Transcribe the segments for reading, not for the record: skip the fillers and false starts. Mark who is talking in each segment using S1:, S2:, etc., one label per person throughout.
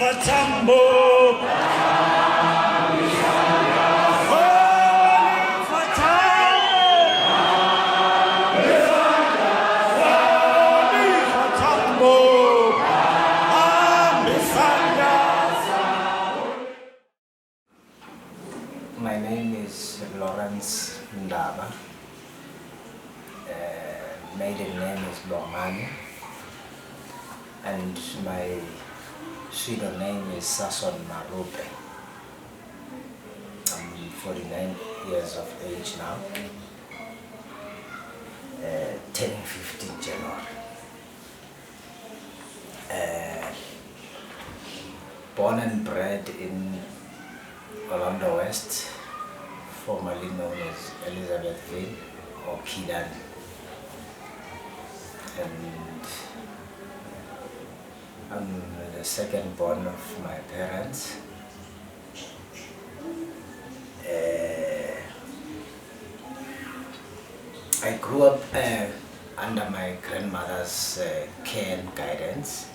S1: My name is Ndaba. Maiden name is Bomani, and my pseudonym is Sasol Marupe. I'm 49 years of age now, turning 15 January. Born and bred in Orlando West, formerly known as Elizabethville or Kidan. And I'm the second born of my parents. I grew up under my grandmother's care and guidance,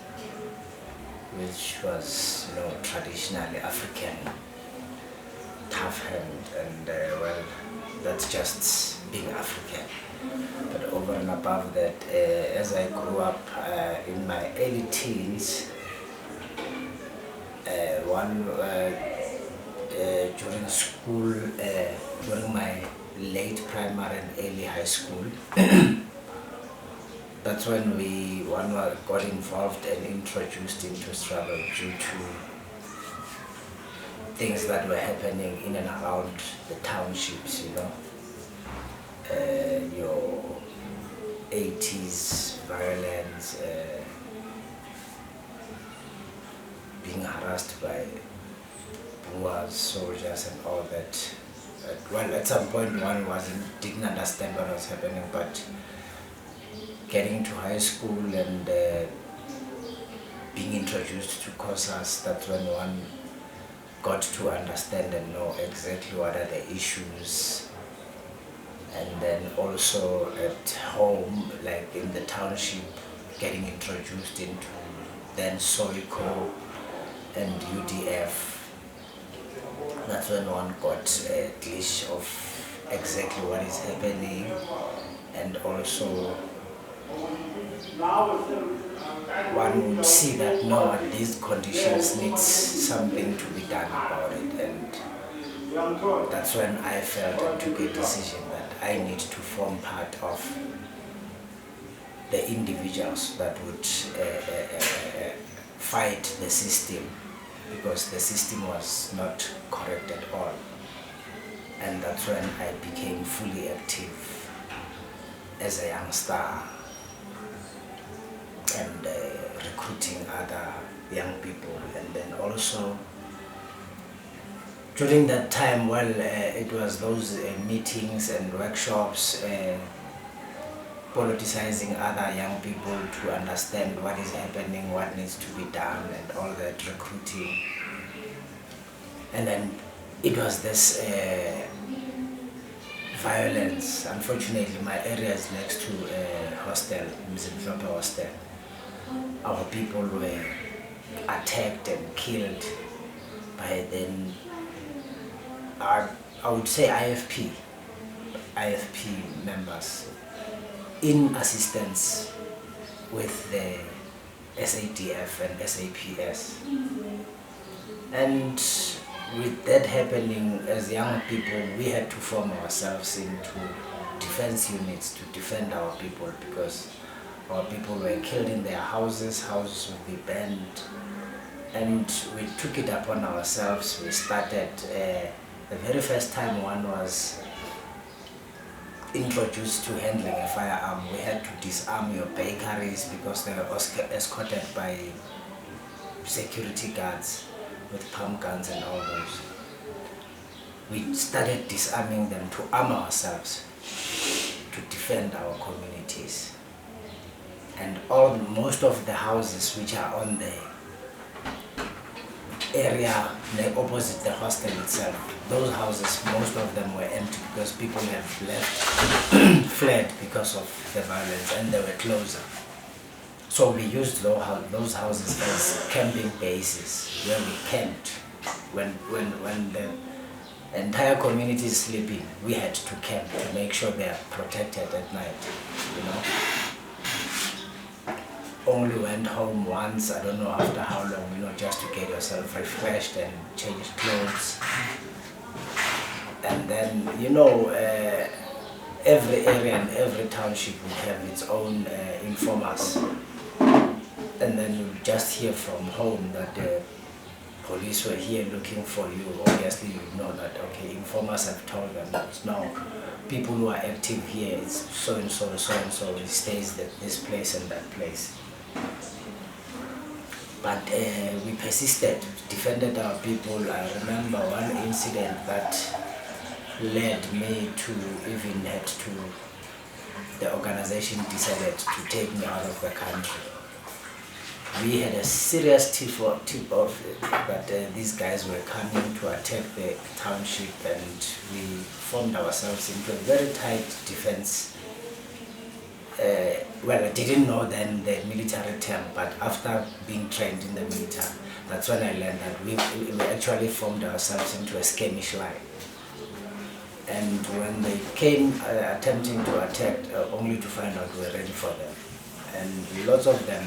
S1: which was, traditionally African, tough hand, and well, that's just being African. But over and above that, as I grew up in my early teens, during school, during my late primary and early high school, that's when one got involved and introduced into struggle due to things that were happening in and around the townships, your 80s violence, being harassed by Boers, soldiers and all that. Well, at some point one didn't understand what was happening, but getting to high school and being introduced to COSAS, that's when one got to understand and know exactly what are the issues. And then also at home, like in the township, getting introduced into then SOICO and UDF. That's when one got a glimpse of exactly what is happening, and also one would see that no, these conditions needs something to be done about it, and that's when I felt and took a decision that I need to form part of the individuals that would fight the system, because the system was not correct at all. And that's when I became fully active as a youngster and recruiting other young people. And then also during that time, well, it was those meetings and workshops, politicizing other young people to understand what is happening, what needs to be done, and all that recruiting. And then it was this violence. Unfortunately, my area is next to a hostel, Mzimhlope hostel. Our people were attacked and killed by then, I would say IFP members, in assistance with the SADF and SAPS. And with that happening, as young people, we had to form ourselves into defense units to defend our people, because our people were killed in their houses would be burned. And we took it upon ourselves. We started, the very first time one was introduced to handling a firearm, we had to disarm your bakeries because they were escorted by security guards with pump guns and all those. We started disarming them to arm ourselves to defend our communities. And most of the houses which are on the area opposite the hostel itself, those houses, most of them were empty because people have fled because of the violence, and they were closer. So we used those houses as camping bases where we camped. When the entire community is sleeping, we had to camp to make sure they are protected at night, you know. Only went home once, I don't know after how long, you know, just to get yourself refreshed and change clothes. And then, you know, every area and every township will have its own informers. And then you just hear from home that the police were here looking for you. Obviously you know that, okay, informers have told them that now people who are active here is so and so, he stays at this place and that place. But we persisted, defended our people. I remember one incident that led me to even had to, the organization decided to take me out of the country. We had a serious tip off that these guys were coming to attack the township, and we formed ourselves into a very tight defense. Well, I didn't know then the military term, but after being trained in the military, that's when I learned that we actually formed ourselves into a skirmish line. And when they came attempting to attack, only to find out we were ready for them. And lots of them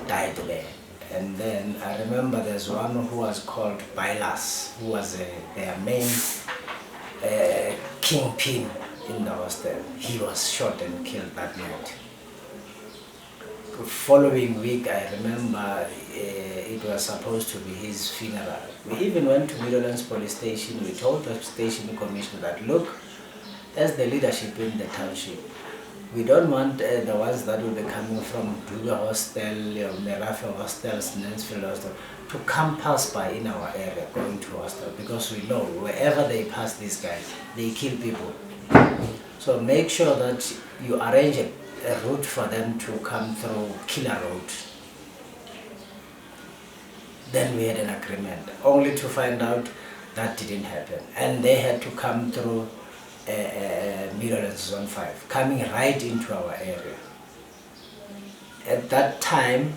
S1: died there. And then I remember there's one who was called Bailas, who was their main kingpin in the hostel. He was shot and killed that night. The following week, I remember it was supposed to be his funeral. We even went to Middlelands police station. We told the station commissioner that, look, as the leadership in the township, we don't want the ones that will be coming from Duga Hostel, Merafe Hostels, Nansfield Hostel, to come pass by in our area going to hostel, because we know wherever they pass these guys, they kill people. So make sure that you arrange a route for them to come through Killer Road. Then we had an agreement, only to find out that didn't happen. And they had to come through Middlelands Zone 5, coming right into our area. At that time,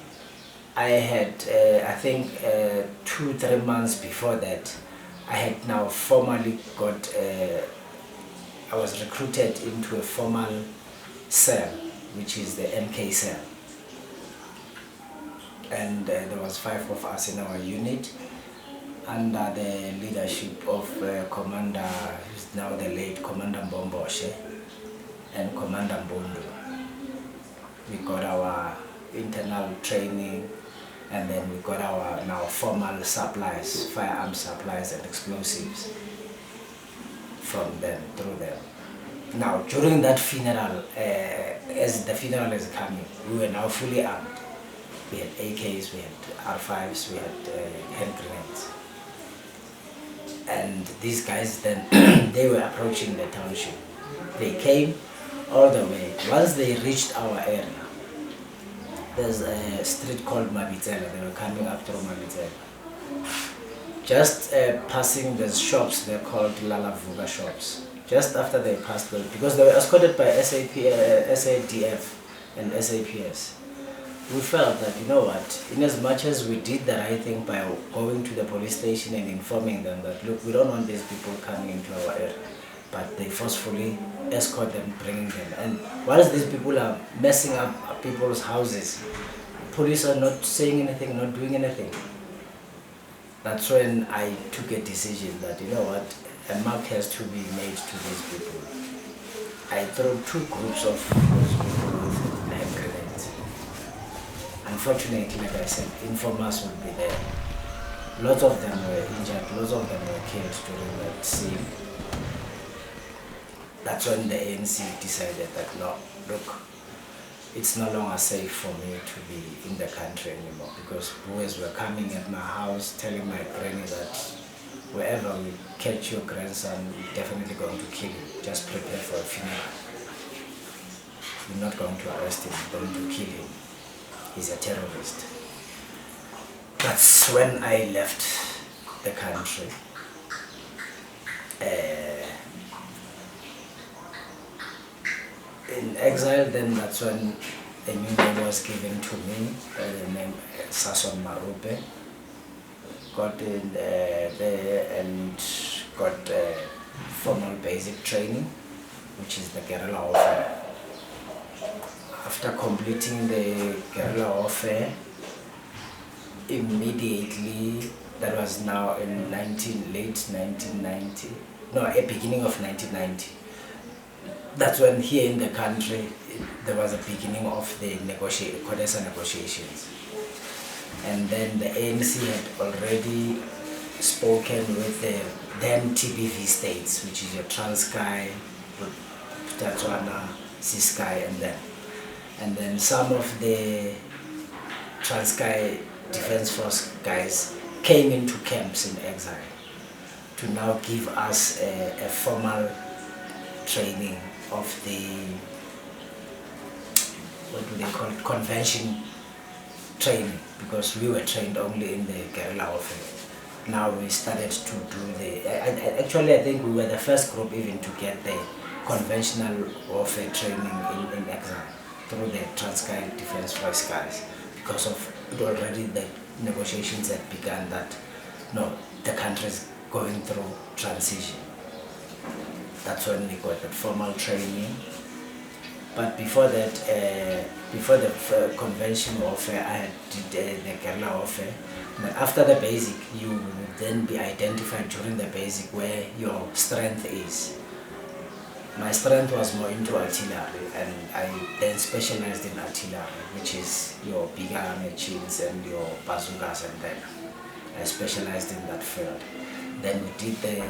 S1: I had, I think 2-3 months before that, I had now formally got, I was recruited into a formal cell, which is the MK cell. And there was 5 of us in our unit, under the leadership of Commander, who's now the late Commander Mbomboshe and Commander Mbundu. We got our internal training, and then we got our now formal supplies, firearm supplies and explosives from them, through them. Now, during that funeral, as the funeral is coming, we were now fully armed. We had AKs, we had R5s, we had hand grenades. And these guys then, they were approaching the township. They came all the way. Once they reached our area, there's a street called Mabitsela. They were coming up through Mabitsela. Just passing the shops, they're called Lalavuga shops. Just after they passed those, because they were escorted by SADF and SAPS. We felt that, you know what, in as much as we did the right thing by going to the police station and informing them that, look, we don't want these people coming into our area, but they forcefully escort them, bringing them. And whilst these people are messing up people's houses, police are not saying anything, not doing anything. That's when I took a decision that, you know what, a mark has to be made to these people. I threw 2 groups of those people with hand grenades. Unfortunately, like I said, informers would be there. Lots of them were injured, lots of them were killed during that scene. That's when the ANC decided that, no, look, it's no longer safe for me to be in the country anymore, because boys were coming at my house telling my granny that wherever we catch your grandson, we're definitely going to kill him. Just prepare for a funeral. We're not going to arrest him, we're going to kill him. He's a terrorist. That's when I left the country. In exile, then that's when a new name was given to me, the name Sasol Marupe. Got in there and got formal basic training, which is the guerrilla warfare. After completing the guerrilla warfare, immediately, that was now in late 1990, no, beginning of 1990. That's when here in the country, there was a beginning of the CODESA negotiations. And then the ANC had already spoken with the then TBV states, which is your Transkei, Botswana, Ciskei, and then some of the Transkei Defense Force guys came into camps in exile to now give us a formal training of the, what do they call it, convention training, because we were trained only in the guerrilla warfare. Now we started to do the, actually I think we were the first group even to get the conventional warfare training in exile through the Transkei Defense Force guys, because of it already the negotiations had begun that no, the country is going through transition. That's when we got the formal training. But before that, before the convention warfare, I did the guerrilla warfare. But after the basic, you will then be identified during the basic where your strength is. My strength was more into artillery, and I then specialized in artillery, which is your bigger machines and your bazookas, and then I specialized in that field. Then we did the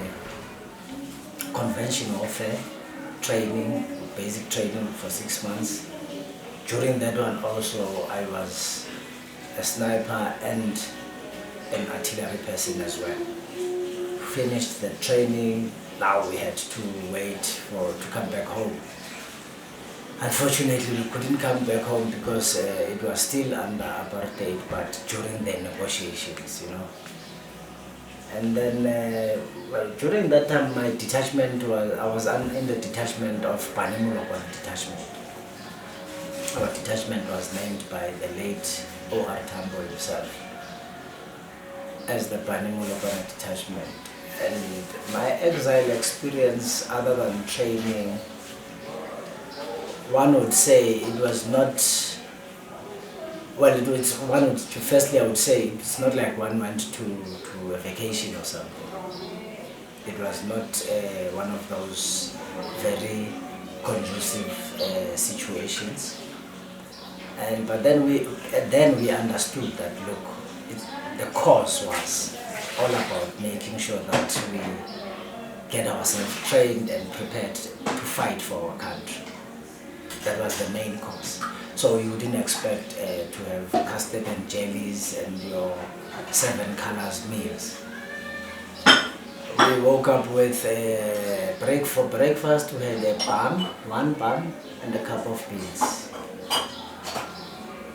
S1: convention warfare training, basic training for 6 months. During that one also I was a sniper and an artillery person as well. Finished the training, now we had to wait to come back home. Unfortunately we couldn't come back home because it was still under apartheid, but during the negotiations, you know. And then, well, during that time, my detachment I was in the detachment of Mahloko detachment. Our detachment was named by the late O.R. Tambo himself as the Mahloko detachment. And my exile experience, other than training, one would say it was not. Well, firstly I would say it's not like one went to a vacation or something. It was not one of those very conducive situations. But then we understood that, look, the cause was all about making sure that we get ourselves trained and prepared to fight for our country. That was the main cause. So you wouldn't expect to have custard and jellies and your 7 colors meals. We woke up with for breakfast we had one bun and a cup of beans.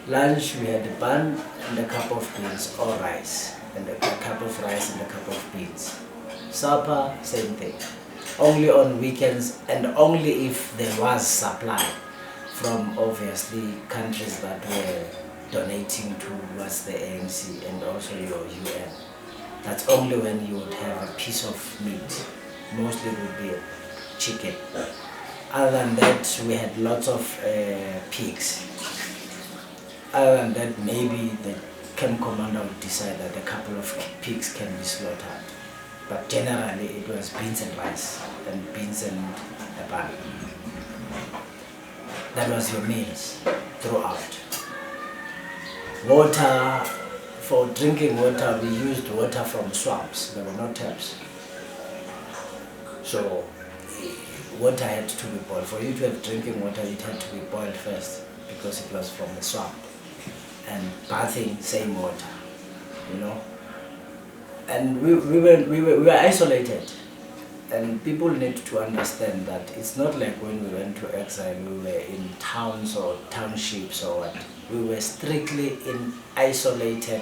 S1: Lunch we had a bun and a cup of beans or rice, and a cup of rice and a cup of beans. Supper, same thing. Only on weekends and only if there was supply from obviously countries that were donating towards the ANC and also your UN. That's only when you would have a piece of meat. Mostly it would be chicken. Other than that, we had lots of pigs. Other than that, maybe the camp commander would decide that a couple of pigs can be slaughtered. But generally it was beans and rice and beans and a bun. That was your meals throughout. Water, for drinking water, we used water from swamps. There were no taps. So water had to be boiled. For you to have drinking water, it had to be boiled first because it was from the swamp. And bathing, same water, you know. And we were isolated. And people need to understand that it's not like when we went to exile, we were in towns or townships or what. We were strictly in isolated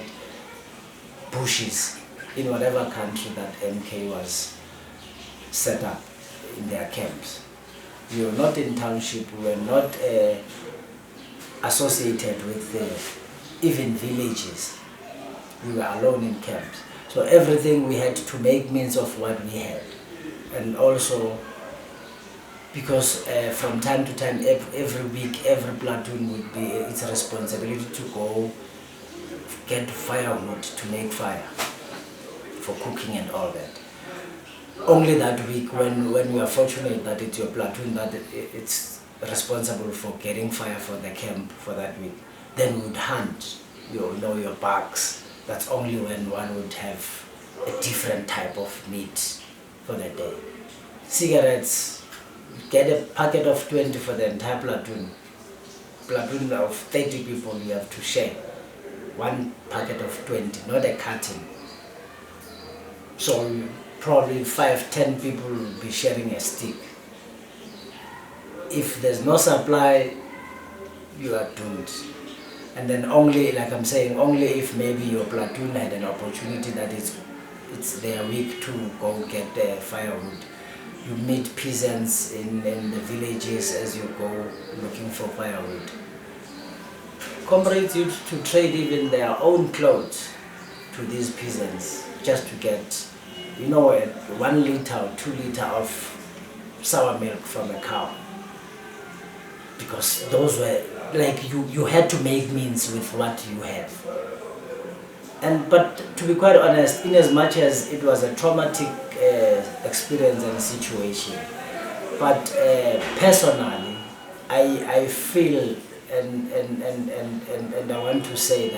S1: bushes in whatever country that MK was set up in their camps. We were not in township, we were not associated with even villages. We were alone in camps. So everything we had to make means of what we had. And also, because from time to time, every week, every platoon would be its responsibility to go get firewood to make fire for cooking and all that. Only that week, when we are fortunate that it's your platoon that it's responsible for getting fire for the camp for that week, then we would hunt your bugs. That's only when one would have a different type of meat for the day. Cigarettes, get a packet of 20 for the entire platoon. Platoon of 30 people, you have to share one packet of 20, not a carton. So probably 5-10 people will be sharing a stick. If there's no supply, you are doomed. And then only, like I'm saying, only if maybe your platoon had an opportunity that it's their week to go get the firewood. You meet peasants in the villages as you go looking for firewood. Comrades used to trade even their own clothes to these peasants just to get, 1 liter or 2 liter of sour milk from a cow. Because those were, like, you had to make means with what you have. But to be quite honest, in as much as it was a traumatic experience and situation, but personally, I feel and I want to say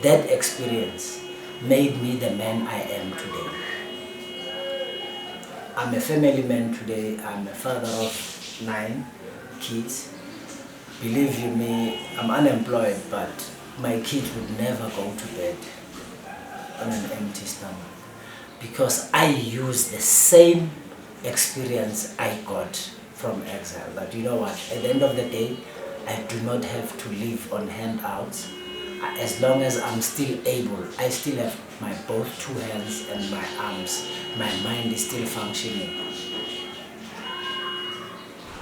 S1: that experience made me the man I am today. I'm a family man today. I'm a father of 9 kids. Believe you me, I'm unemployed, but my kids would never go to bed on an empty stomach, because I use the same experience I got from exile. But you know what, at the end of the day, I do not have to live on handouts. As long as I'm still able, I still have my both 2 hands and my arms. My mind is still functioning.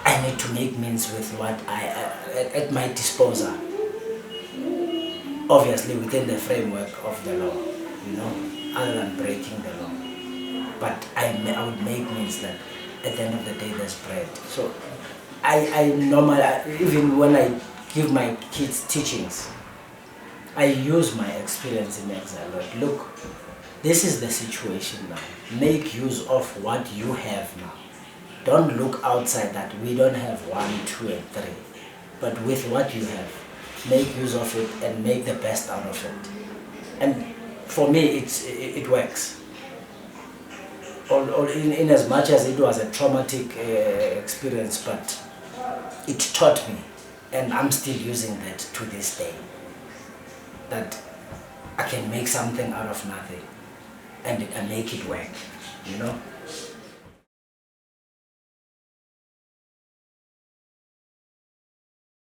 S1: I need to make means with what I at my disposal. Obviously within the framework of the law, other than breaking the law. But I would make means that at the end of the day there's bread. So I normally, even when I give my kids teachings, I use my experience in exile. Like, look, this is the situation now. Make use of what you have now. Don't look outside that we don't have 1, 2, and 3. But with what you have, make use of it and make the best out of it. And for me, it works. In as much as it was a traumatic experience, but it taught me, and I'm still using that to this day, that I can make something out of nothing and make it work,